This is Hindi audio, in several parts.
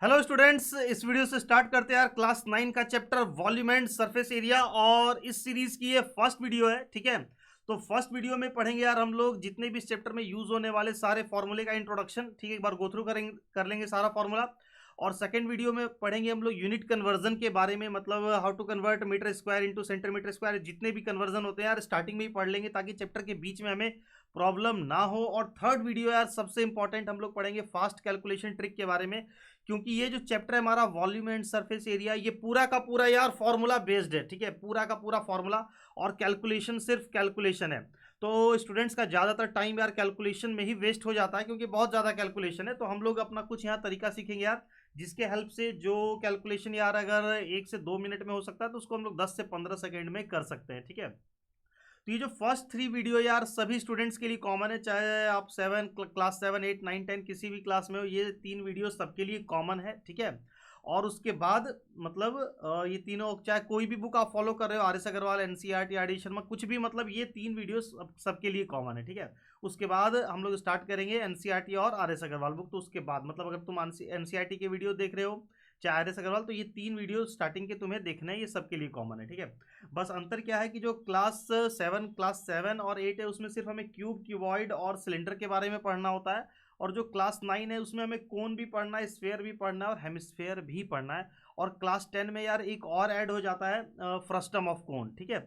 हेलो स्टूडेंट्स, इस वीडियो से स्टार्ट करते हैं यार क्लास 9 का chapter volume and surface area. और इस सीरीज की ये फर्स्ट वीडियो है, ठीक है। तो फर्स्ट वीडियो में पढ़ेंगे यार हम लोग जितने भी इस चैप्टर में यूज होने वाले सारे फॉर्मूले का इंट्रोडक्शन, ठीक है, एक बार गो थ्रू करेंगे कर लेंगे सारा फॉर्मूला। और सेकंड वीडियो में पढ़ेंगे हम लोग यूनिट कन्वर्जन के बारे में, मतलब how to convert metre square into centimetre square. जितने भी कन्वर्जन होते हैं यार स्टार्टिंग में ही पढ़ लेंगे ताकि चैप्टर के बीच में हमें प्रॉब्लम ना हो। और थर्ड वीडियो यार सबसे इंपॉर्टेंट, हम लोग पढ़ेंगे फास्ट कैलकुलेशन ट्रिक के बारे में, क्योंकि ये जो चैप्टर है हमारा वॉल्यूम एंड सरफेस एरिया, ये पूरा का पूरा यार फॉर्मूला बेस्ड है, ठीक है, पूरा का पूरा फॉर्मूला। और कैलकुलेशन सिर्फ कैलकुलेशन है, तो स्टूडेंट्स का ज़्यादातर टाइम यार कैलकुलेशन में ही वेस्ट हो जाता है क्योंकि बहुत ज़्यादा कैलकुलेशन है। तो हम लोग अपना कुछ यहाँ तरीका सीखेंगे यार जिसके हेल्प से जो कैलकुलेशन यार अगर 1 से 2 मिनट में हो सकता है तो उसको हम लोग 10 से 15 सेकेंड में कर सकते हैं, ठीक है। तो ये जो फर्स्ट 3 वीडियो यार सभी स्टूडेंट्स के लिए कॉमन है, चाहे आप क्लास 7, 8, 9, 10 किसी भी क्लास में हो, ये 3 वीडियो सबके लिए कॉमन है, ठीक है। और उसके बाद मतलब ये तीनों, चाहे कोई भी बुक आप फॉलो कर रहे हो, RS Agarwal, NCERT, RD Sharma, कुछ भी, मतलब ये 3 वीडियो सबके लिए कॉमन है, ठीक है। उसके बाद हम लोग स्टार्ट करेंगे NCERT और RS अग्रवाल बुक। तो उसके बाद मतलब अगर तुम NCERT के वीडियो देख रहे हो चाहे RS अग्रवाल, तो ये 3 वीडियो स्टार्टिंग के तुम्हें देखना है, ये सबके लिए कॉमन है, ठीक है। बस अंतर क्या है कि जो क्लास 7 और 8 है उसमें सिर्फ हमें क्यूब, क्यूबॉइड और सिलेंडर के बारे में पढ़ना होता है। और जो क्लास 9 है उसमें हमें कोन भी पढ़ना है, स्फेयर भी पढ़ना है और हेमिस्फेयर भी पढ़ना है। और क्लास 10 में यार एक और ऐड हो जाता है, फ्रस्टम ऑफ कोन, ठीक है।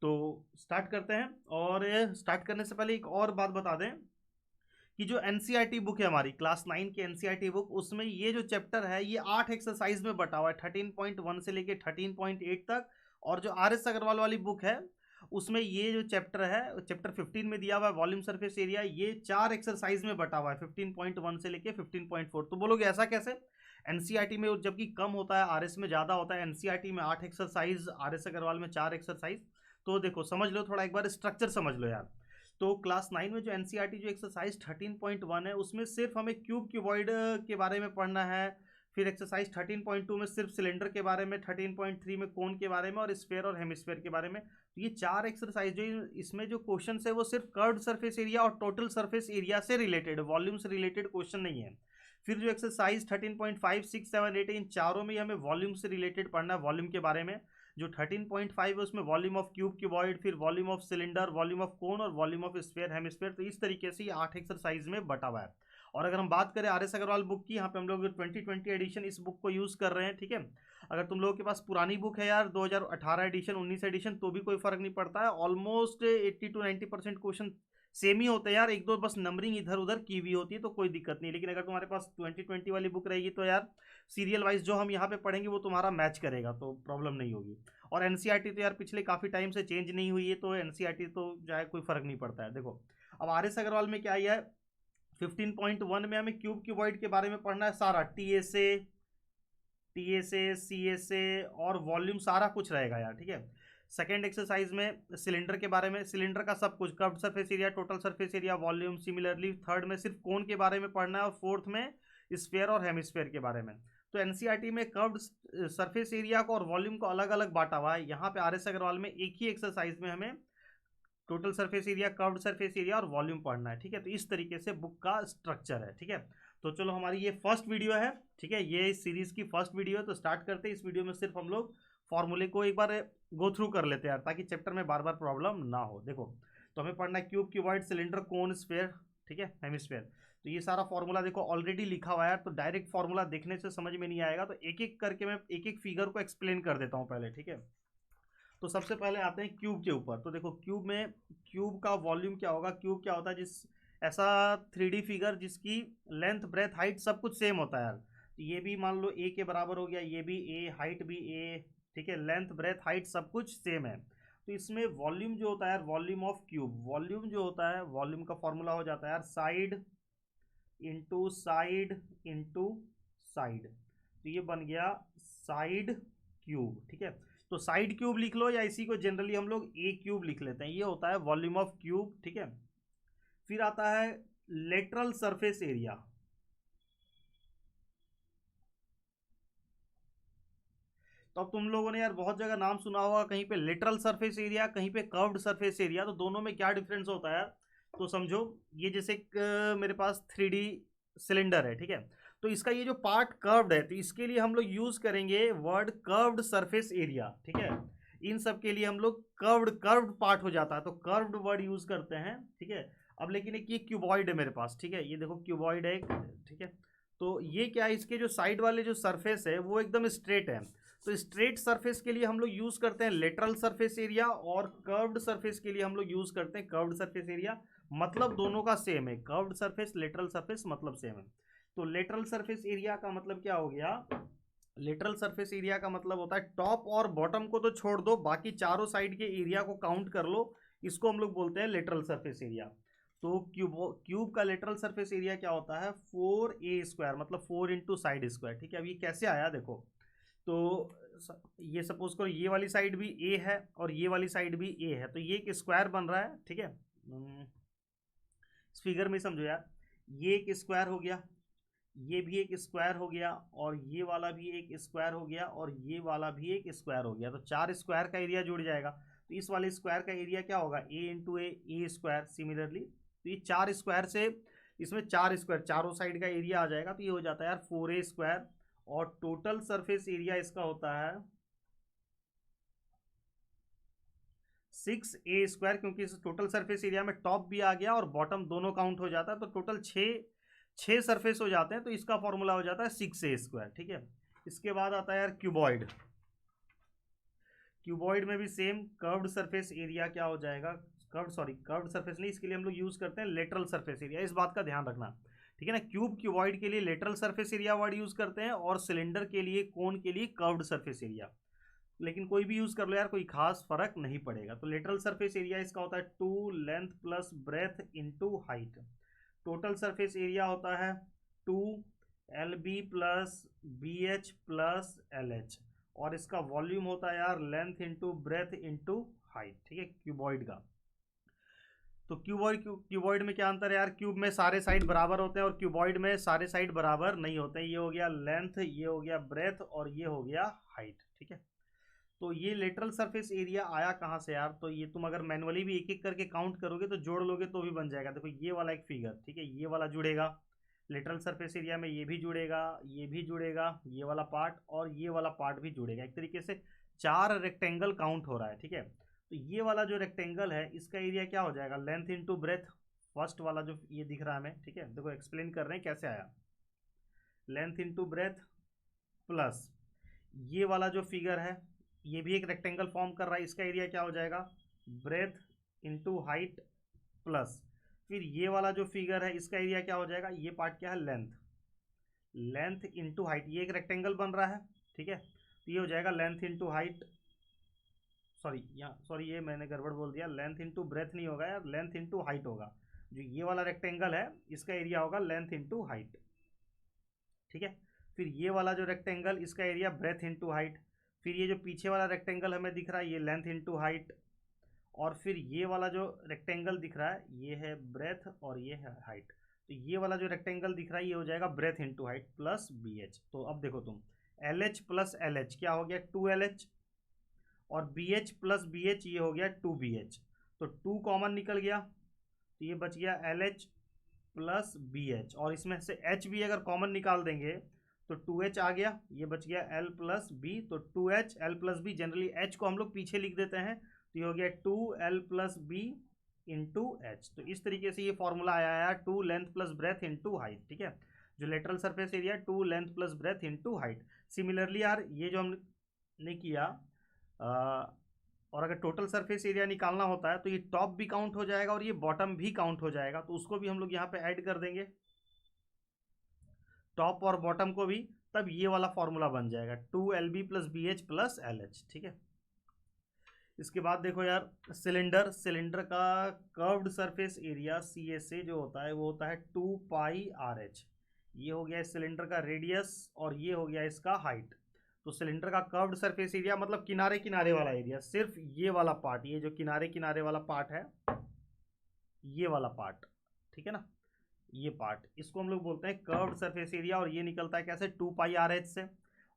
तो स्टार्ट करते हैं। और स्टार्ट करने से पहले एक और बात बता दें कि जो NCERT बुक है हमारी क्लास 9 की NCERT बुक, उसमें ये जो चैप्टर है ये 8 एक्सरसाइज में बटा हुआ है, 13.1 से लेके 13.8 तक। और जो RS अग्रवाल वाली बुक है उसमें ये जो चैप्टर है, चैप्टर 15 में दिया हुआ है वॉल्यूम सरफेस एरिया, ये 4 एक्सरसाइज में बटा हुआ है, 15.1 से लेके 15.4। तो बोलोगे ऐसा कैसे? NCERT में जबकि कम होता है, RS में ज़्यादा होता है। NCERT में 8 एक्सरसाइज, RS अग्रवाल में 4 एक्सरसाइज। तो देखो समझ लो, थोड़ा एक बार स्ट्रक्चर समझ लो यार। तो क्लास 9 में जो NCERT जो एक्सरसाइज 13.1 है उसमें सिर्फ हमें क्यूब, क्यूबॉइड के बारे में पढ़ना है। फिर एक्सरसाइज 13.2 में सिर्फ सिलेंडर के बारे में, 13.3 में कोन के बारे में और स्फेयर और हेमिस्फेयर के बारे में। तो ये 4 एक्सरसाइज जो इसमें जो क्वेश्चन है वो सिर्फ कर्व्ड सरफेस एरिया और टोटल सरफेस एरिया से रिलेटेड, वॉल्यूम से रिलेटेड क्वेश्चन नहीं है। फिर जो एक्सरसाइज 13.5, 6, 7, 8 इन चारों में हमें वॉल्यूम से रिलेटेड पढ़ना है, वॉल्यूम के बारे में। जो 13.5 है उसमें वॉल्यूम ऑफ क्यूब, क्यूबॉइड, फिर volume of cylinder, volume of कोन और वॉल्यूम ऑफ स्फीयर, हेमिस्फीयर। तो इस तरीके से ये 8 एक्सरसाइज में बटा हुआ है। और अगर हम बात करें RS अग्रवाल बुक की, यहाँ पे हम लोग 2020 एडिशन इस बुक को यूज कर रहे हैं, ठीक है। अगर तुम लोगों के पास पुरानी बुक है यार 2018 एडिशन, 19 एडिशन, तो भी कोई फर्क नहीं पड़ता है। ऑलमोस्ट 80 to 90% क्वेश्चन सेम ही होते हैं यार, एक दो बस नंबरिंग इधर उधर की हुई होती है तो कोई दिक्कत नहीं। लेकिन अगर तुम्हारे पास 2020 वाली बुक रहेगी तो यार सीरियल वाइज जो हम यहाँ पे पढ़ेंगे वो तुम्हारा मैच करेगा, तो प्रॉब्लम नहीं होगी। और NCERT तो यार पिछले काफ़ी टाइम से चेंज नहीं हुई है, तो NCERT तो चाहे कोई फर्क नहीं पड़ता है। देखो अब RS अग्रवाल में क्या है, 15.1 में हमें क्यूब, क्यूबॉइड के बारे में पढ़ना है सारा, TSA, CSA और वॉल्यूम सारा कुछ रहेगा यार, ठीक है। सेकेंड एक्सरसाइज में सिलेंडर के बारे में, सिलेंडर का सब कुछ, curved surface area, total surface area, volume. Similarly third में सिर्फ कोन के बारे में पढ़ना है और फोर्थ में स्फेयर और हेमिस्फेयर के बारे में। तो NCERT में कर्व्ड सरफेस एरिया को और वॉल्यूम को अलग अलग बांटा हुआ है, यहाँ पे RS अग्रवाल में एक ही एक्सरसाइज में हमें total surface area, curved surface area और वॉल्यूम पढ़ना है, ठीक है। तो इस तरीके से बुक का स्ट्रक्चर है, ठीक है। तो चलो हमारी ये फर्स्ट वीडियो है, ठीक है, ये इस सीरीज की फर्स्ट वीडियो है। तो स्टार्ट करते हैं। इस वीडियो में सिर्फ हम लोग फॉर्मूले को एक बार गो थ्रू कर लेते हैं यार, ताकि चैप्टर में बार बार प्रॉब्लम ना हो। देखो तो हमें पढ़ना है क्यूब, क्यूबॉइड, सिलेंडर, कोन, स्फेयर, ठीक है, हेमिस्फेयर। तो ये सारा फॉर्मूला देखो ऑलरेडी लिखा हुआ है यार, तो डायरेक्ट फॉर्मूला देखने से समझ में नहीं आएगा, तो एक एक करके मैं एक एक फिगर को एक्सप्लेन कर देता हूँ पहले, ठीक है। तो सबसे पहले आते हैं क्यूब के ऊपर। तो देखो क्यूब में, क्यूब का वॉल्यूम क्या होगा, क्यूब क्या होता है, जिस ऐसा 3D फिगर जिसकी लेंथ, ब्रेथ, हाइट सब कुछ सेम होता है यार। तो ये भी मान लो A के बराबर हो गया, ये भी A, हाइट भी A, ठीक है, लेंथ, ब्रेथ, हाइट सब कुछ सेम है। तो इसमें वॉल्यूम जो होता है यार, वॉल्यूम ऑफ क्यूब, वॉल्यूम जो होता है, वॉल्यूम का फॉर्मूला हो जाता है यार side into side into side. तो ये बन गया साइड क्यूब, ठीक है। तो साइड क्यूब लिख लो या इसी को जनरली हम लोग A क्यूब लिख लेते हैं, ये होता है वॉल्यूम ऑफ क्यूब, ठीक है। फिर आता है लेटरल सरफेस एरिया। तो अब तुम लोगों ने यार बहुत जगह नाम सुना होगा, कहीं पे लेटरल सरफेस एरिया, कहीं पे कर्व्ड सरफेस एरिया। तो दोनों में क्या डिफरेंस होता है यार, तो समझो ये जैसे मेरे पास 3D सिलेंडर है, ठीक है। तो इसका ये जो पार्ट कर्व्ड है तो इसके लिए हम लोग यूज करेंगे वर्ड कर्व्ड सरफेस एरिया, ठीक है। इन सब के लिए हम लोग कर्व्ड पार्ट हो जाता है तो कर्व्ड वर्ड यूज करते हैं, ठीक है। अब लेकिन एक ये क्यूबॉइड है मेरे पास, ठीक है, ये देखो क्यूबॉइड है एक, ठीक है। तो ये क्या है, इसके जो साइड वाले जो सरफेस है वो एकदम स्ट्रेट है, तो स्ट्रेट सरफेस के लिए हम लोग यूज करते हैं लेटरल सरफेस एरिया, और कर्व्ड सरफेस के लिए हम लोग यूज करते हैं कर्व्ड सरफेस एरिया। मतलब दोनों का सेम है, कर्व्ड सरफेस लेटरल सरफेस मतलब सेम है। तो लेटरल सरफेस एरिया का मतलब क्या हो गया, लेटरल सरफेस एरिया का मतलब होता है टॉप और बॉटम को तो छोड़ दो, बाकी चारों साइड के एरिया को काउंट कर लो, इसको हम लोग बोलते हैं लेटरल सरफेस एरिया। तो क्यूब का लेटरल सरफेस एरिया क्या होता है 4a², मतलब 4 इंटू साइड स्क्वायर, ठीक है। अब ये कैसे आया देखो, तो ये सपोज करो ये वाली साइड भी ए है और ये वाली साइड भी ए है, तो ये एक स्क्वायर बन रहा है, ठीक है। इस फिगर में समझो यार, ये एक स्क्वायर हो गया, ये भी एक स्क्वायर हो गया, और ये वाला भी एक स्क्वायर हो गया, और ये वाला भी एक स्क्वायर हो गया, तो 4 स्क्वायर का एरिया जुड़ जाएगा। तो इस वाले स्क्वायर का एरिया क्या होगा ए इंटू ए स्क्वायर। सिमिलरली तो ये 4 स्क्वायर से इसमें 4 स्क्वायर चारों साइड का एरिया आ जाएगा, तो ये हो जाता है यार 4a², और टोटल सरफेस एरिया इसका होता है 6a², क्योंकि इस टोटल सरफेस एरिया में टॉप भी आ गया और बॉटम दोनों काउंट हो जाता है, तो टोटल 6 सरफेस हो जाते हैं, तो इसका फॉर्मूला हो जाता है 6a², ठीक है। इसके बाद आता है यार क्यूबॉइड। क्यूबॉइड में भी सेम कर्व्ड सरफेस एरिया क्या हो जाएगा, कर्व्ड सरफेस नहीं, इसके लिए हम लोग यूज करते हैं लेटरल सरफेस एरिया, इस बात का ध्यान रखना, ठीक है ना। क्यूबॉइड के लिए lateral surface area word use करते हैं, और सिलेंडर के लिए, कोन के लिए कर्व्ड सरफेस एरिया। लेकिन कोई भी यूज कर लो यार, कोई खास फर्क नहीं पड़ेगा। तो लेटरल सरफेस एरिया इसका होता है 2 length plus breadth into height. Total surface area होता है 2 LB plus BH plus LH, और इसका वॉल्यूम होता है यार length into breadth into height, ठीक है, क्यूबॉइड का। तो क्यूबॉइड में क्या अंतर है यार, क्यूब में सारे साइड बराबर होते हैं और क्यूबॉइड में सारे साइड बराबर नहीं होते हैं। ये हो गया लेंथ, ये हो गया ब्रेथ, और ये हो गया हाइट, ठीक है। तो ये लेटरल सरफेस एरिया आया कहाँ से यार, तो ये तुम अगर मैनुअली भी एक एक करके काउंट करोगे तो जोड़ लोगे तो भी बन जाएगा। देखो ये वाला एक फिगर, ठीक है, ये वाला जुड़ेगा लेटरल सरफेस एरिया में, ये भी जुड़ेगा, ये भी जुड़ेगा, ये वाला पार्ट और ये वाला पार्ट भी जुड़ेगा। एक तरीके से 4 रेक्टेंगल काउंट हो रहा है, ठीक है। तो ये वाला जो रेक्टेंगल है इसका एरिया क्या हो जाएगा, लेंथ इंटू ब्रेथ, फर्स्ट वाला जो ये दिख रहा है हमें, ठीक है। देखो एक्सप्लेन कर रहे हैं कैसे आया, लेंथ इंटू ब्रेथ प्लस ये वाला जो फिगर है ये भी एक रेक्टेंगल फॉर्म कर रहा है, इसका एरिया क्या हो जाएगा ब्रेथ इंटू हाइट प्लस फिर ये वाला जो फिगर है इसका एरिया क्या हो जाएगा, ये पार्ट क्या है लेंथ इंटू हाइट, ये एक रेक्टेंगल बन रहा है, ठीक है। तो ये हो जाएगा लेंथ इंटू हाइट, सॉरी ये मैंने गड़बड़ बोल दिया, लेंथ इंटू ब्रेथ नहीं होगा यार, लेंथ इंटू हाइट होगा। जो ये वाला रेक्टेंगल है इसका एरिया होगा लेंथ इंटू हाइट, ठीक है। फिर ये वाला जो रेक्टेंगल इसका एरिया ब्रेथ इंटू हाइट, फिर ये जो पीछे वाला रेक्टेंगल हमें दिख रहा है ये लेंथ इंटू हाइट, और फिर ये वाला जो रेक्टेंगल दिख रहा है ये है ब्रेथ और ये है हाइट। तो ये वाला जो रेक्टेंगल दिख रहा है ये हो जाएगा breath into height plus BH। तो अब देखो तुम LH प्लस LH क्या हो गया 2LH, और BH प्लस BH ये हो गया 2BH। तो 2 कॉमन निकल गया तो ये बच गया LH प्लस BH, और इसमें से H भी अगर कॉमन निकाल देंगे तो 2H आ गया, ये बच गया L प्लस B। तो 2H L plus B, generally H को हम लोग पीछे लिख देते हैं, तो ये हो गया 2L plus B into H। तो इस तरीके से ये फॉर्मूला आया है 2 length plus breadth into height, ठीक है। जो lateral surface area 2 length plus breadth into height. Similarly यार ये जो हमने किया और अगर टोटल सरफेस एरिया निकालना होता है तो ये टॉप भी काउंट हो जाएगा और ये बॉटम भी काउंट हो जाएगा, तो उसको भी हम लोग यहाँ पे ऐड कर देंगे टॉप और बॉटम को भी, तब ये वाला फॉर्मूला बन जाएगा 2LB plus BH plus LH, ठीक है। इसके बाद देखो यार सिलेंडर का कर्व्ड सरफेस एरिया CSA जो होता है वो होता है 2πRH। ये हो गया सिलेंडर का रेडियस और ये हो गया इसका हाइट। तो सिलेंडर का कर्व्ड सरफेस एरिया मतलब किनारे किनारे वाला एरिया, सिर्फ ये वाला पार्ट, ये जो किनारे किनारे वाला पार्ट है ये वाला पार्ट, ठीक है ना, ये पार्ट, इसको हम लोग बोलते हैं कर्व्ड सरफेस एरिया, और ये निकलता है कैसे 2πRH से।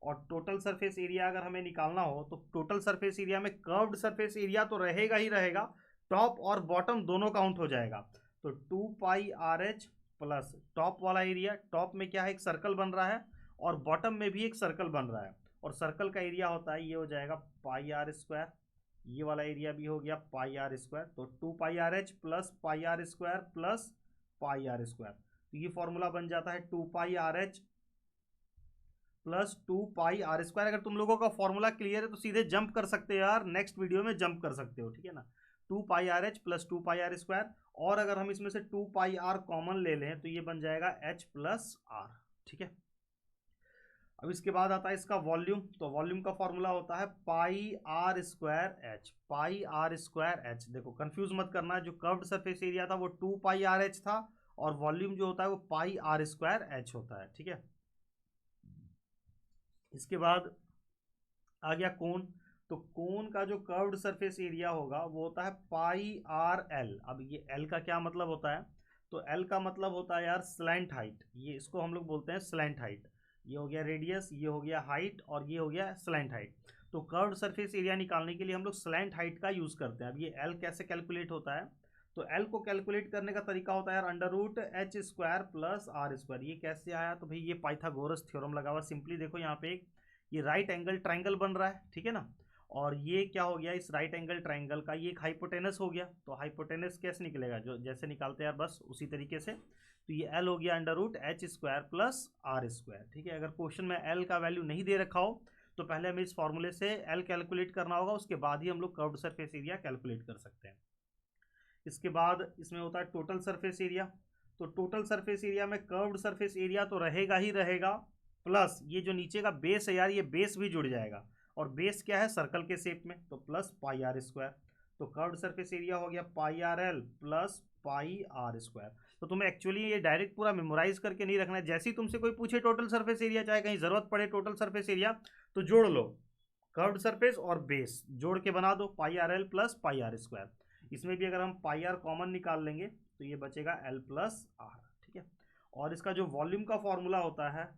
और टोटल सरफेस एरिया अगर हमें निकालना हो तो टोटल सरफेस एरिया में कर्व्ड सरफेस एरिया तो रहेगा ही रहेगा, टॉप और बॉटम दोनों काउंट हो जाएगा। तो 2πRH प्लस टॉप वाला एरिया, टॉप में क्या है, एक सर्कल बन रहा है और बॉटम में भी एक सर्कल बन रहा है, और सर्कल का एरिया होता है, ये हो जाएगा पाई आर स्क्वायर, ये वाला एरिया भी हो गया पाई आर स्क्वायर, तो 2 pi r h plus pi are square plus pi are square, तो ये फॉर्मूला बन जाता है 2 pi r h plus 2 pi are square. अगर तुम लोगों का फॉर्मूला क्लियर है तो सीधे जंप कर सकते हो यार, नेक्स्ट वीडियो में जंप कर सकते हो, ठीक है ना। 2 pi r h plus 2 pi are square, और अगर हम इसमें से 2 पाई आर कॉमन ले लें तो ये बन जाएगा एच प्लस आर, ठीक है। अब इसके बाद आता है इसका वॉल्यूम, तो वॉल्यूम का फॉर्मूला होता है pi are square h, pi are square h. देखो कंफ्यूज मत करना, जो कर्व्ड सरफेस एरिया था वो 2 पाई आर एच था, और वॉल्यूम जो होता है वो पाई आर स्क्वायर एच होता है, ठीक है। इसके बाद आ गया कोण, तो कोण का जो कर्व्ड सरफेस एरिया होगा वो होता है पाई आर एल। अब ये एल का क्या मतलब होता है, तो एल का मतलब होता है यार स्लैंट हाइट, ये इसको हम लोग बोलते हैं स्लैंट हाइट। ये हो गया रेडियस, ये हो गया हाइट, और ये हो गया स्लैंट हाइट। तो कर्व्ड सरफेस एरिया निकालने के लिए हम लोग स्लैंट हाइट का यूज़ करते हैं। अब ये एल कैसे कैलकुलेट होता है, तो एल को कैलकुलेट करने का तरीका होता है यार under root H square plus R square. ये कैसे आया, तो भाई ये पाइथागोरस थ्योरम लगा हुआ, सिंपली देखो यहाँ पे एक ये राइट एंगल ट्राइंगल बन रहा है, ठीक है ना, और ये क्या हो गया, इस राइट एंगल ट्राइंगल का ये एक हाइपोटेनस हो गया, तो हाइपोटेनस कैसे निकलेगा, जो जैसे निकालते हैं यार बस उसी तरीके से। तो ये एल हो गया under root H square plus R square, ठीक है। अगर क्वेश्चन में एल का वैल्यू नहीं दे रखा हो तो पहले हमें इस फॉर्मूले से एल कैलकुलेट करना होगा, उसके बाद ही हम लोग कर्व्ड सरफेस एरिया कैलकुलेट कर सकते हैं। इसके बाद इसमें होता है टोटल सरफेस एरिया, तो टोटल सरफेस एरिया में कर्व्ड सरफेस एरिया तो रहेगा ही रहेगा, प्लस ये जो नीचे का बेस है यार, ये बेस भी जुड़ जाएगा, और बेस क्या है, सर्कल के शेप में, तो प्लस पाई आर स्क्वायर। तो कर्व्ड सरफेस एरिया हो गया pi r l plus pi are square. तो तुम्हें एक्चुअली ये डायरेक्ट पूरा मेमोराइज करके नहीं रखना है, जैसे ही तुमसे कोई पूछे टोटल सरफेस एरिया, चाहे कहीं जरूरत पड़े टोटल सरफेस एरिया, तो जोड़ लो कर्व्ड सरफेस और बेस जोड़ के बना दो pi r l plus pi are square. इसमें भी अगर हम पाई आर कॉमन निकाल लेंगे तो ये बचेगा एल प्लस आर, ठीक है। और इसका जो वॉल्यूम का फॉर्मूला होता है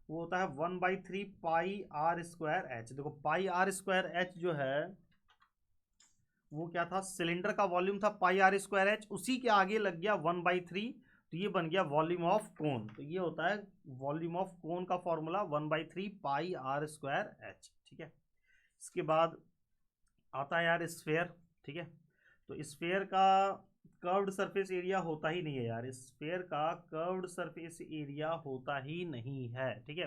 वो होता है 1/3 पाई आर स्क्वायर एच। देखो पाई आर स्क्वायर एच जो है वो क्या था, सिलेंडर का वॉल्यूम था पाई आर स्क्वायर एच, उसी के आगे लग गया 1/3, तो ये बन गया वॉल्यूम ऑफ कोन। तो ये होता है वॉल्यूम ऑफ कोन का formula 1/3 pi are square H, ठीक है। इसके बाद आता है यार स्फेयर, ठीक है। तो स्फेयर का कर्व्ड सरफेस एरिया होता ही नहीं है यार, स्फेयर का कर्व्ड सरफेस एरिया होता ही नहीं है, ठीक है।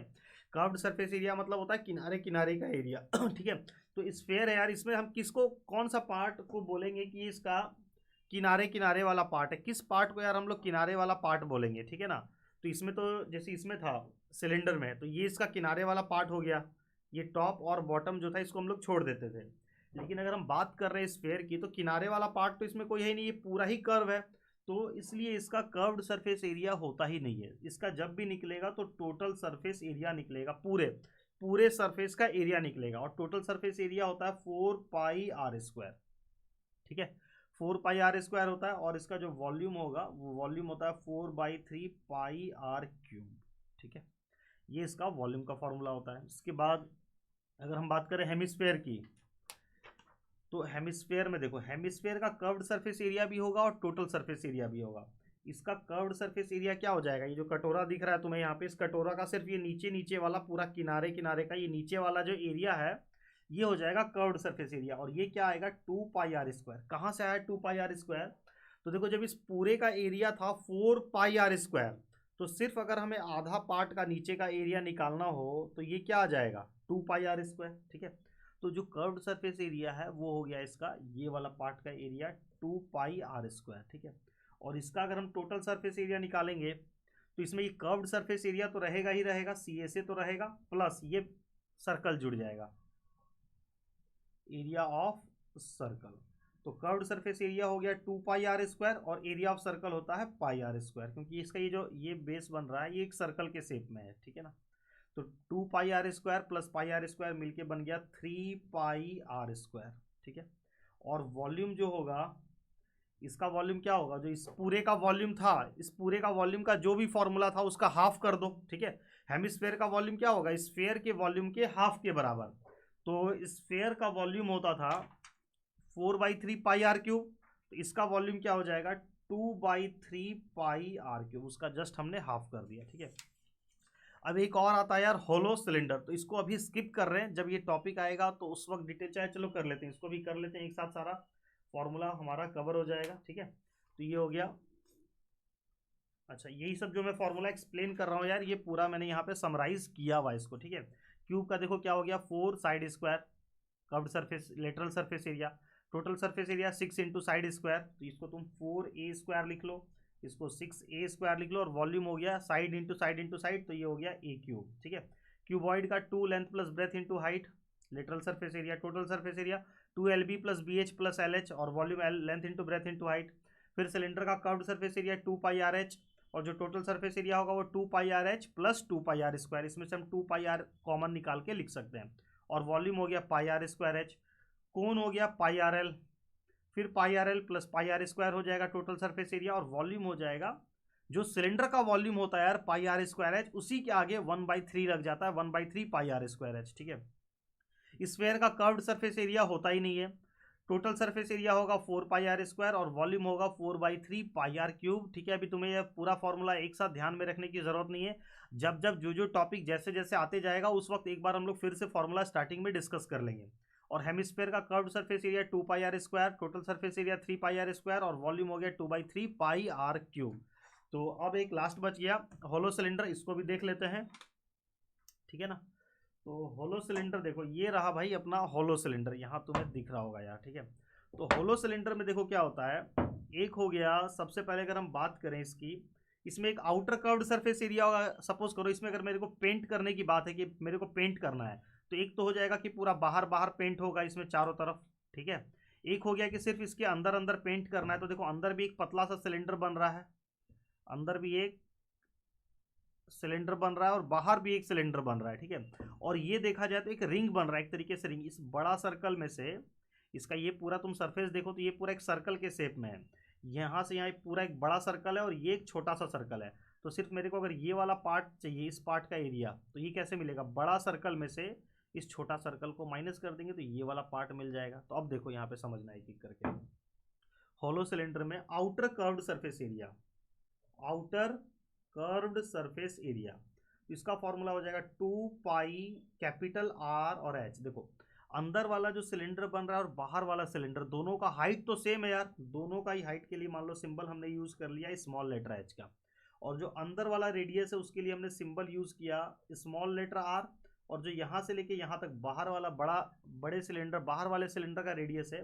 कर्व्ड सरफेस एरिया मतलब होता है किनारे किनारे का एरिया ठीक है। तो स्फेयर है यार, इसमें हम किसको कौन सा पार्ट को बोलेंगे कि इसका किनारे किनारे वाला पार्ट है, किस पार्ट को यार हम लोग किनारे वाला पार्ट बोलेंगे, ठीक है ना। तो इसमें तो जैसे इसमें था सिलेंडर में, तो ये इसका किनारे वाला पार्ट हो गया, ये टॉप और बॉटम जो था इसको हम लोग छोड़ देते थे। लेकिन अगर हम बात कर रहे हैं स्फेयर की, तो किनारे वाला पार्ट तो इसमें कोई है नहीं, ये पूरा ही कर्व है, तो इसलिए इसका कर्व्ड सरफेस एरिया होता ही नहीं है। इसका जब भी निकलेगा तो टोटल सरफेस एरिया निकलेगा, पूरे पूरे सरफेस का एरिया निकलेगा, और टोटल सरफेस एरिया होता है 4 पाई आर स्क्वायर, ठीक है। 4 पाई आर स्क्वायर होता है, और इसका जो वॉल्यूम होगा वो वॉल्यूम होता है 4/3 पाई आर क्यूब, ठीक है। ये इसका वॉल्यूम का फॉर्मूला होता है। इसके बाद अगर हम बात करें हेमिस्फेयर की, तो हेमिस्फेयर में देखो, हेमिस्फेयर का कर्व्ड सरफेस एरिया भी होगा और टोटल सरफेस एरिया भी होगा। इसका कर्व्ड सरफेस एरिया क्या हो जाएगा, ये जो कटोरा दिख रहा है तुम्हें यहाँ पे, इस कटोरा का सिर्फ ये नीचे नीचे वाला पूरा किनारे किनारे का ये नीचे वाला जो एरिया है ये हो जाएगा कर्व्ड सरफेस एरिया, और ये क्या आएगा 2 पाई आर स्क्वायर। कहाँ से आया 2 पाई आर स्क्वायर, तो देखो जब इस पूरे का एरिया था 4 पाई आर स्क्वायर, तो सिर्फ अगर हमें आधा पार्ट का नीचे का एरिया निकालना हो तो ये क्या आ जाएगा 2 पाई आर स्क्वायर, ठीक है। तो जो कर्व्ड सरफेस एरिया है वो हो गया इसका ये वाला पार्ट का एरिया 2 पाई आर स्क्वायर, ठीक है। और इसका अगर हम टोटल सरफेस एरिया निकालेंगे तो इसमें ये कर्व्ड सरफेस एरिया तो रहेगा ही रहेगा, सी ए से तो रहेगा, प्लस ये सर्कल जुड़ जाएगा, एरिया ऑफ सर्कल। तो कर्व्ड सरफेस एरिया हो गया 2 पाई आर स्क्वायर, और एरिया ऑफ सर्कल होता है पाई आर स्क्वायर, क्योंकि इसका ये जो ये बेस बन रहा है ये एक सर्कल के शेप में है, ठीक है ना। तो 2 pi are square plus pi are square मिलके बन गया 3 पाई आर स्क्वायर, ठीक है। और वॉल्यूम जो होगा, इसका वॉल्यूम क्या होगा, जो इस पूरे का वॉल्यूम था, इस पूरे का वॉल्यूम का जो भी फॉर्मूला था उसका हाफ कर दो, ठीक है। हेमिस्फेयर का वॉल्यूम क्या होगा, स्फेयर के वॉल्यूम के हाफ के बराबर। तो स्फेयर का वॉल्यूम होता था 4/3 पाई आर क्यूब, तो इसका वॉल्यूम क्या हो जाएगा 2/3 पाई आर क्यूब, उसका जस्ट हमने हाफ कर दिया, ठीक है। अब एक और आता है यार होलो सिलेंडर, तो इसको अभी स्किप कर रहे हैं, जब ये टॉपिक आएगा तो उस वक्त डिटेल चाहे, चलो कर लेते हैं, इसको भी कर लेते हैं एक साथ, सारा फॉर्मूला हमारा कवर हो जाएगा, ठीक है। तो ये हो गया। अच्छा, यही सब जो मैं फॉर्मूला एक्सप्लेन कर रहा हूँ यार, ये पूरा मैंने यहाँ पे समराइज किया हुआ इसको, ठीक है। क्यूब का देखो क्या हो गया, 4 side square, curved surface, lateral surface area, total surface area 6 into side square, तो इसको तुम 4a स्क्वायर लिख लो, इसको 6a स्क्वायर लिख लो, और वॉल्यूम हो गया साइड इंटू साइड, तो ये हो गया a क्यूब, ठीक है। क्यूबॉइड का 2 length plus breadth into height, lateral surface area, total surface area 2lb plus bh plus lh, और volume length into breadth into height. फिर सिलेंडर का curved surface area 2 pi r h, और जो टोटल सरफेस एरिया होगा वो 2 pi r h plus 2 pi are square, इसमें से हम 2 पाई आर कॉमन निकाल के लिख सकते हैं, और वॉल्यूम हो गया पाई आर स्क्वायर एच। कोण हो गया पाई आर एल, फिर pi r l plus pi are square हो जाएगा टोटल सरफेस एरिया, और वॉल्यूम हो जाएगा, जो सिलेंडर का वॉल्यूम होता है यार पाई आर स्क्वायर एच, उसी के आगे 1/3 लग जाता है, 1/3 पाई आर स्क्वायर एच, ठीक है। स्फेयर का कर्व्ड सरफेस एरिया होता ही नहीं है, टोटल सरफेस एरिया होगा 4 पाई आर स्क्वायर, और वॉल्यूम होगा 4/3 पाई आर क्यूब, ठीक है। अभी तुम्हें यह पूरा फॉर्मूला एक साथ ध्यान में रखने की जरूरत नहीं है, जब जब जो टॉपिक जैसे जैसे आते जाएगा उस वक्त एक बार हम लोग फिर से फॉर्मूला स्टार्टिंग में डिस्कस कर लेंगे। और हेमिस्फेयर का curved surface area 2 pi are square, total surface area 3 pi are square, और वॉल्यूम हो गया 2/3 पाई आर क्यूब। तो अब एक लास्ट बच गया होलो सिलेंडर, इसको भी देख लेते हैं, ठीक है ना। तो होलो सिलेंडर देखो, ये रहा भाई अपना होलो सिलेंडर, यहाँ तुम्हें दिख रहा होगा यार, ठीक है। तो होलो सिलेंडर में देखो क्या होता है, एक हो गया, सबसे पहले अगर हम बात करें इसकी, इसमें एक आउटर कर्व्ड सरफेस एरिया होगा, सपोज करो इसमें अगर मेरे को पेंट करने की बात है कि मेरे को पेंट करना है, तो एक तो हो जाएगा कि पूरा बाहर बाहर पेंट होगा इसमें चारों तरफ, ठीक है। एक हो गया कि सिर्फ इसके अंदर अंदर पेंट करना है, तो देखो अंदर भी एक पतला सा सिलेंडर बन रहा है, अंदर भी एक सिलेंडर बन रहा है और बाहर भी एक सिलेंडर बन रहा है, ठीक है। और ये देखा जाए तो एक रिंग बन रहा है, एक तरीके से रिंग, इस बड़ा सर्कल में से इसका ये पूरा तुम सरफेस देखो तो ये पूरा एक सर्कल के शेप में है, यहाँ से यहाँ पूरा एक बड़ा सर्कल है और ये एक छोटा सा सर्कल है। तो सिर्फ मेरे को अगर ये वाला पार्ट चाहिए, इस पार्ट का एरिया, तो ये कैसे मिलेगा, बड़ा सर्कल में से इस छोटा सर्कल को माइनस कर देंगे तो ये वाला पार्ट मिल जाएगा। तो अब देखो यहाँ पे समझना एक एक करके, होलो सिलेंडर में outer curved surface area, outer curved surface area, इसका फॉर्मूला हो जाएगा 2 पाई कैपिटल आर और एच। देखो अंदर वाला जो सिलेंडर बन रहा है और बाहर वाला सिलेंडर, दोनों का हाइट तो सेम है यार, दोनों का ही हाइट के लिए मान लो सिंबल हमने यूज कर लिया स्मॉल लेटर एच का, और जो अंदर वाला रेडियस है उसके लिए हमने सिंबल यूज किया स्मॉल लेटर आर, और जो यहाँ से लेके यहाँ तक बाहर वाला बड़े सिलेंडर, बाहर वाले सिलेंडर का रेडियस है,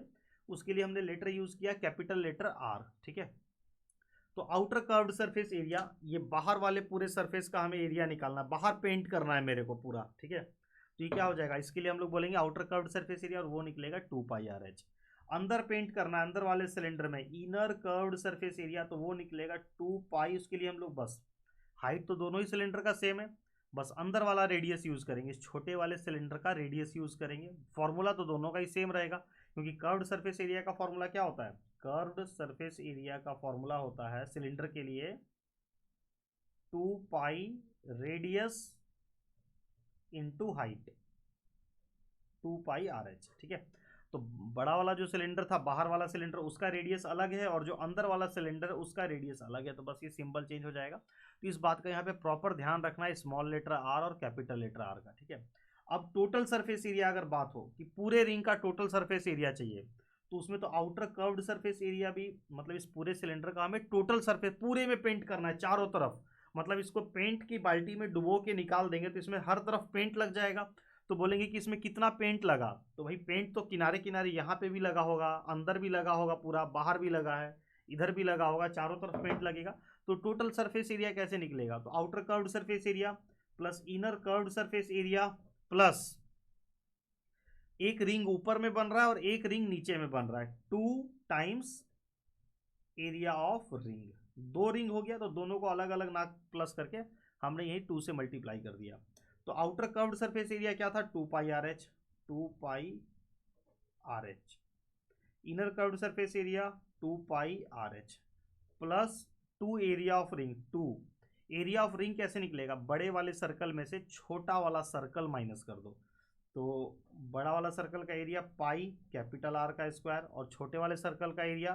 उसके लिए हमने लेटर यूज किया कैपिटल लेटर आर, ठीक है। तो आउटर कर्व्ड सरफेस एरिया, ये बाहर वाले पूरे सरफेस का हमें एरिया निकालना है, बाहर पेंट करना है मेरे को पूरा, ठीक है। तो ये क्या हो जाएगा, इसके लिए हम लोग बोलेंगे आउटर कर्व्ड सरफेस एरिया, और वो निकलेगा 2 पाई आर एच। अंदर पेंट करना है अंदर वाले सिलेंडर में इनर कर्व्ड सरफेस एरिया, तो वो निकलेगा 2 पाई, उसके लिए हम लोग बस हाइट तो दोनों ही सिलेंडर का सेम है, बस अंदर वाला रेडियस यूज करेंगे, इस छोटे वाले सिलेंडर का रेडियस यूज करेंगे, फॉर्मूला तो दोनों का ही सेम रहेगा, क्योंकि कर्व्ड सरफेस एरिया का फॉर्मूला क्या होता है, कर्व्ड सरफेस एरिया का फॉर्मूला होता है सिलेंडर के लिए 2 पाई radius into height, 2 pi r H, ठीक है। तो बड़ा वाला जो सिलेंडर था, बाहर वाला सिलेंडर, उसका रेडियस अलग है, और जो अंदर वाला सिलेंडर है उसका रेडियस अलग है, तो बस ये सिंबल चेंज हो जाएगा। तो इस बात का यहाँ पे प्रॉपर ध्यान रखना है, स्मॉल लेटर आर और कैपिटल लेटर आर का, ठीक है। अब टोटल सरफेस एरिया अगर बात हो कि पूरे रिंग का टोटल सरफेस एरिया चाहिए, तो उसमें तो आउटर कर्व्ड सरफेस एरिया भी, मतलब इस पूरे सिलेंडर का हमें टोटल सरफेस पूरे में पेंट करना है चारों तरफ, मतलब इसको पेंट की बाल्टी में डुबो के निकाल देंगे तो इसमें हर तरफ पेंट लग जाएगा। तो बोलेंगे कि इसमें कितना पेंट लगा, तो भाई पेंट तो किनारे किनारे यहाँ पे भी लगा होगा, अंदर भी लगा होगा, पूरा बाहर भी लगा है, इधर भी लगा होगा, चारों तरफ पेंट लगेगा। तो टोटल सरफेस एरिया कैसे निकलेगा, तो outer curved surface area plus inner curved surface area plus एक रिंग ऊपर में बन रहा है और एक रिंग नीचे में बन रहा है, 2 times area of ring, 2 ring हो गया तो दोनों को अलग अलग ना प्लस करके हमने यही 2 से मल्टीप्लाई कर दिया। तो आउटर कर्व्ड सरफेस एरिया क्या था, 2 pi r h, 2 pi r h, inner curved surface area 2 pi r h plus 2 area of ring, 2 area of ring कैसे निकलेगा, बड़े वाले सर्कल में से छोटा वाला सर्कल माइनस कर दो, तो बड़ा वाला सर्कल का एरिया पाई कैपिटल आर का स्क्वायर, और छोटे वाले सर्कल का एरिया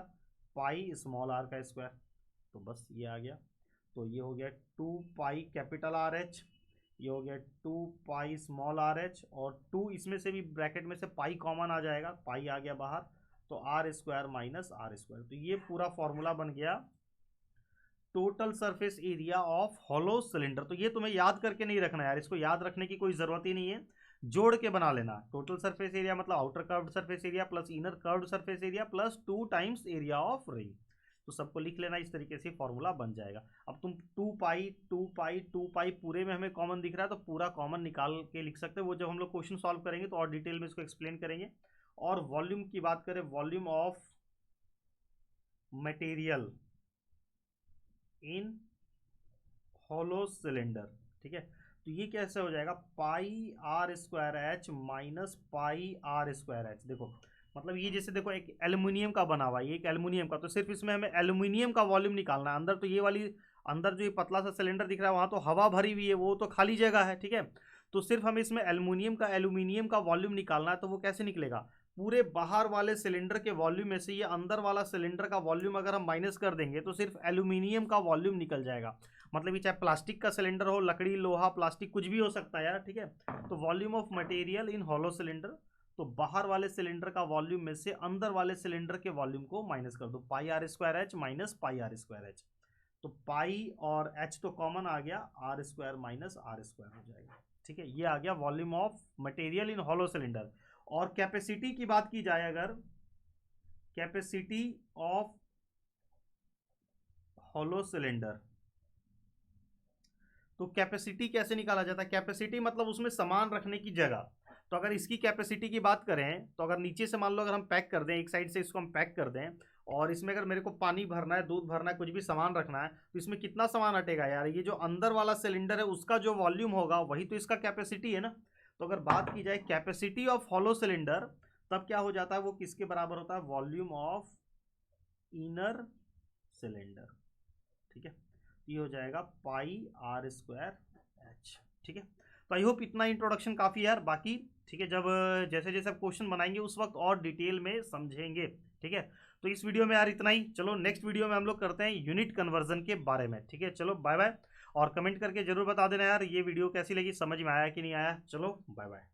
पाई स्मॉल आर का स्क्वायर, तो बस ये आ गया। तो ये हो गया 2 पाई कैपिटल आर एच, ये हो गया 2 पाई स्मॉल आर एच, और 2 इसमें से भी ब्रैकेट में से पाई कॉमन आ जाएगा, पाई आ गया बाहर, तो R square minus are square. तो ये पूरा फॉर्मूला बन गया total surface area of hollow cylinder. तो ये तुम्हें याद करके नहीं रखना यार, इसको याद रखने की कोई जरूरत ही नहीं है, जोड़ के बना लेना। टोटल सरफेस एरिया मतलब outer curved surface area plus inner curved surface area plus 2 times area of ring. तो सबको लिख लेना, इस तरीके से फॉर्मूला बन जाएगा। अब तुम 2 पाई 2 पाई 2 पाई पूरे में हमें कॉमन दिख रहा है, तो पूरा कॉमन निकाल के लिख सकते हैं। वो जब हम लोग क्वेश्चन सॉल्व करेंगे तो और डिटेल में इसको एक्सप्लेन करेंगे। और वॉल्यूम की बात करें, volume of material in hollow cylinder, ठीक है। तो ये कैसे हो जाएगा, pi are square h minus pi are square h. देखो मतलब ये जैसे देखो एक एल्यूमिनियम का बना हुआ है, ये एक एल्यूमिनियम का, तो सिर्फ इसमें हमें एल्यूमिनियम का वॉल्यूम निकालना है। अंदर तो ये वाली, अंदर जो ये पतला सा सिलेंडर दिख रहा है वहां तो हवा भरी हुई है, वो तो खाली जगह है, ठीक है। तो सिर्फ हमें इसमें एल्यूमिनियम का वॉल्यूम निकालना है। तो वो कैसे निकलेगा, पूरे बाहर वाले सिलेंडर के वॉल्यूम में से ये अंदर वाला सिलेंडर का वॉल्यूम अगर हम माइनस कर देंगे तो सिर्फ एल्यूमिनियम का वॉल्यूम निकल जाएगा। मतलब ये चाहे प्लास्टिक का सिलेंडर हो, लकड़ी, लोहा, प्लास्टिक, कुछ भी हो सकता है यार, ठीक है। तो volume of material in hollow cylinder, तो बाहर वाले सिलेंडर का वॉल्यूम में से अंदर वाले सिलेंडर के वॉल्यूम को माइनस कर दो, pi are square h minus pi are square h. तो पाई और एच तो कॉमन आ गया, r square minus are square हो जाएगा, ठीक है। ये आ गया volume of material in hollow cylinder. और कैपेसिटी की बात की जाए अगर, कैपेसिटी ऑफ हॉलो सिलेंडर, तो कैपेसिटी कैसे निकाला जाता है, कैपेसिटी मतलब उसमें सामान रखने की जगह। तो अगर इसकी कैपेसिटी की बात करें तो अगर नीचे से मान लो अगर हम पैक कर दें, एक साइड से इसको हम पैक कर दें, और इसमें अगर मेरे को पानी भरना है, दूध भरना है, कुछ भी सामान रखना है, तो इसमें कितना सामान हटेगा यार, ये जो अंदर वाला सिलेंडर है उसका जो वॉल्यूम होगा वही तो इसका कैपेसिटी है ना। तो अगर बात की जाए कैपेसिटी ऑफ हॉलो सिलेंडर, तब क्या हो जाता है, वो किसके बराबर होता है, वॉल्यूम ऑफ इनर सिलेंडर, ठीक है। ये हो जाएगा पाई आर स्क्वायर एच, ठीक है। तो आई होप इतना इंट्रोडक्शन काफ़ी है यार, बाकी ठीक है, जब जैसे जैसे क्वेश्चन बनाएंगे उस वक्त और डिटेल में समझेंगे, ठीक है। तो इस वीडियो में यार इतना ही, चलो नेक्स्ट वीडियो में हम लोग करते हैं यूनिट कन्वर्जन के बारे में, ठीक है। चलो बाय बाय, और कमेंट करके जरूर बता देना यार ये वीडियो कैसी लगी, समझ में आया कि नहीं आया। चलो बाय बाय।